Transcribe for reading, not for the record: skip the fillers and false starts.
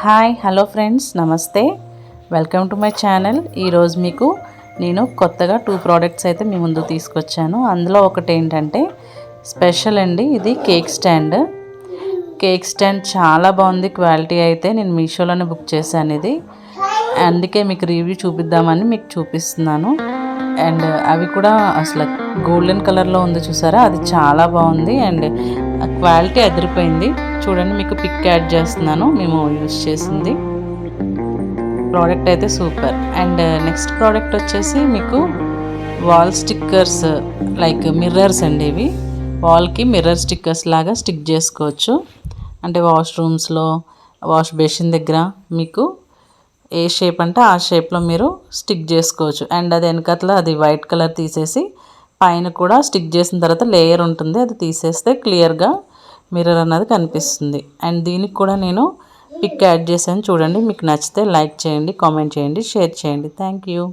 Hi hello friends, నమస్తే. Welcome to my channel. ఈరోజు మీకు నేను కొత్తగా 2 ప్రోడక్ట్స్ అయితే మీ ముందు తీసుకొచ్చాను. అందులో ఒకటి ఏంటంటే స్పెషల్ అండి, ఇది కేక్ స్టాండ్. కేక్ స్టాండ్ చాలా బాగుంది. క్వాలిటీ అయితే నేను మీషోలోనే బుక్ చేశాను ఇది. అందుకే మీకు రివ్యూ చూపిద్దామని మీకు చూపిస్తున్నాను. అండ్ అవి కూడా అసలు గోల్డెన్ కలర్లో ఉంది, చూసారా? అది చాలా బాగుంది అండ్ క్వాలిటీ అదిరిపోయింది. చూడండి, మీకు పిక్ యాడ్ చేస్తున్నాను. మేము యూజ్ చేసింది ప్రోడక్ట్ అయితే సూపర్. అండ్ నెక్స్ట్ ప్రోడక్ట్ వచ్చేసి మీకు వాల్ స్టిక్కర్స్, లైక్ మిర్రర్స్ అండి. ఇవి వాల్కి మిర్రర్ స్టిక్కర్స్ లాగా స్టిక్ చేసుకోవచ్చు. అంటే వాష్రూమ్స్లో, వాష్ బేసిన్ దగ్గర మీకు ఏ షేప్ అంటే ఆ షేప్లో మీరు స్టిక్ చేసుకోవచ్చు. అండ్ అది వెనకట్ల అది వైట్ కలర్ తీసేసి పైన కూడా స్టిక్ చేసిన తర్వాత లేయర్ ఉంటుంది, అది తీసేస్తే క్లియర్గా మిర్రర్ అన్నది కనిపిస్తుంది. అండ్ దీనికి కూడా నేను పిక్ యాడ్ చేశాను. చూడండి, మీకు నచ్చితే లైక్ చేయండి, కామెంట్ చేయండి, షేర్ చేయండి. Thank you.